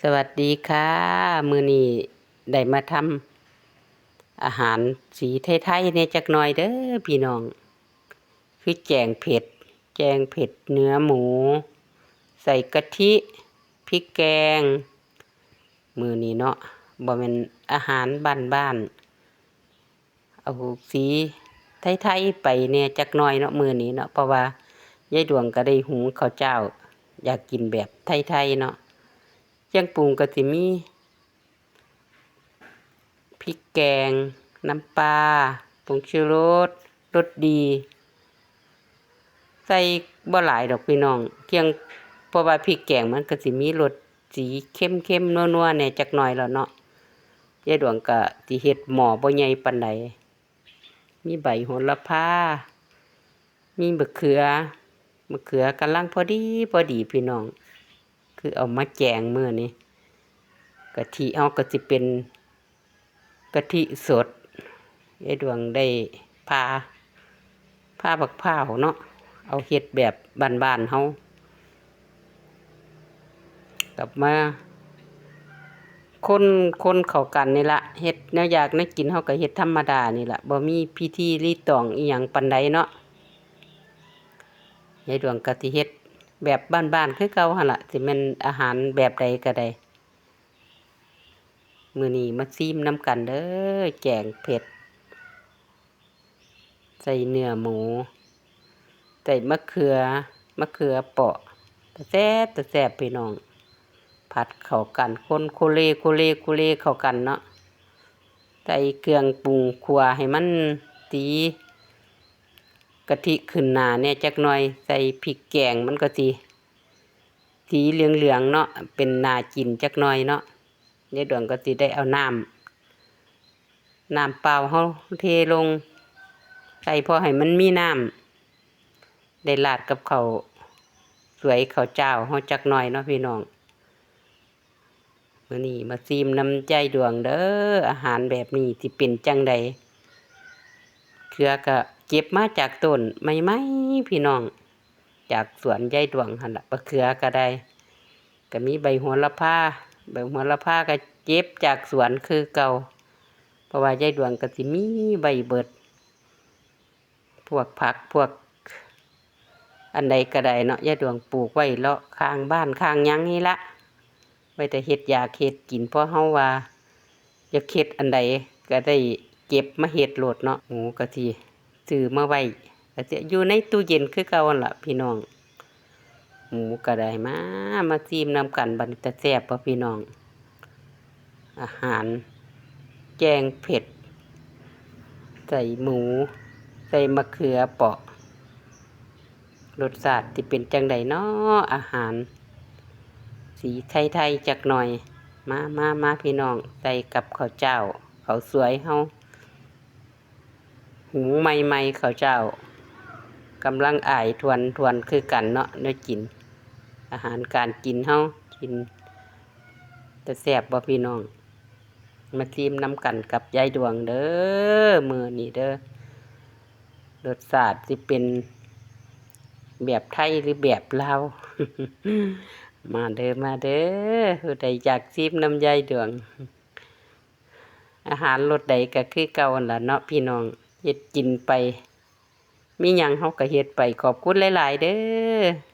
สวัสดีค่ะมื้อนี้ได้มาทำอาหารสีไทยๆเนี่ยจักหน่อยเด้อพี่น้องคือแแกงเผ็ดเนื้อหมูใส่กะทิพริกแกงมื้อนี้เนาะบ่แม่นอาหารบ้านๆเอาสีไทยๆไปเนี่ยจักหน่อยเนาะมื้อนี้เนาะเพราะว่ายายดวงก็ได้หุงข้าวเจ้าอยากกินแบบไทยๆเนาะเครื่องปรุงก็สิมีพริกแกงน้ำปลาผงชูรสรสดีใส่บ่หลายดอกพี่น้องเพียงเพราะว่าพริกแกงมันก็สิมีรสสีเข้มๆนัวๆแหน่จักหน่อยแล้วเนาะยายดวงก็สิเฮ็ดหม้อบ่ใหญ่ปานใดมีใบโหระพามีมะเขือกำลังพอดีพี่น้องคือเอามาแจงมื้อนี้กะทิเอาก็สิเป็นกะทิสดยายดวงได้พาบักพร้าวเนาะเอาเฮ็ดแบบบ้านๆเฮากลับมาคนเข้ากันนี่ล่ะเฮ็ดแนวอยากแนวกินเฮาก็เฮ็ดธรรมดานี่ล่ะบ่มีพิธีรีตองอีหยังปานใดเนาะยายดวงก็สิเฮ็ดแบบบ้านๆคือเก่าหั่นล่ะสิแม่นอาหารแบบใดก็ได้มื้อนี้มาซิมนำกันเด้อแกงเผ็ดใส่เนื้อหมูใส่มะเขือเปาะตะแซ่บพี่น้องผัดเข้ากันคนโคเลเข้ากันเนาะใส่เครื่องปรุงคั่วให้มันสีกะทิขึ้นหน้าเนี่ยจักหน่อยใส่พริกแกงมันก็สีเหลืองๆเนาะเป็นน่ากินจักหน่อยเนาะยายดวงก็สิได้เอาน้ำเปล่าเฮาเทลงใส่พอให้มันมีน้ำได้ราดกับข้าวสวยข้าวเจ้าเฮาจักหน่อยเนาะพี่น้องมื้อนี้มาซิมน้ำใจดวงเด้ออาหารแบบนี้สิเป็นจังใดเครือก็เก็บมาจากต้นใหม่ๆพี่น้องจากสวนยายดวงหั่นล่ะบะเขือก็ได้ก็มีใบโหระพาก็เก็บจากสวนคือเก่าเพราะว่ายายดวงก็สิมีใบเบิดพวกผักพวกอันใดก็ได้เนาะยายดวงปลูกไว้เลาะข้างบ้านข้างหยังนี่ละไว้แต่เฮ็ดอยากเฮ็ดกินเพราะเฮาว่าอยากเฮ็ดอันใดก็ได้เก็บมาเฮ็ดโลดเนาะหมูก็สิซื้อมาไว้ก็สิอยู่ในตู้เย็นคือเก่าหั่นล่ะพี่น้องหมูก็ได้มาซิมนำกันบัดนี้ตะแซ่บบ่พี่น้องอาหารแกงเผ็ดใส่หมูใส่มะเขือเปาะรสชาติที่เป็นจังไดเนาะอาหารสีไทยๆจักหน่อยมาพี่น้องใส่กับข้าวเจ้าข้าวสวยเฮาหุงใหม่ๆข้าวเจ้ากำลังอ้ายทวนคือกันเนาะเนื้อกินอาหารการกินเฮากินแต่แซ่บบ่พี่น้องมาซิมนำกันกับยายดวงเด้อมื้อนี้เด้อรสชาติสิเป็นแบบไทยหรือแบบลาว มาเด้อผู้ใดอยากซิมน้ำยายดวงอาหารรสใดก็คือเก่าหั่นล่ะเนาะพี่น้องเฮ็ดกินไปมีหยังเฮาก็เฮ็ดไปขอบคุณหลายๆเด้อ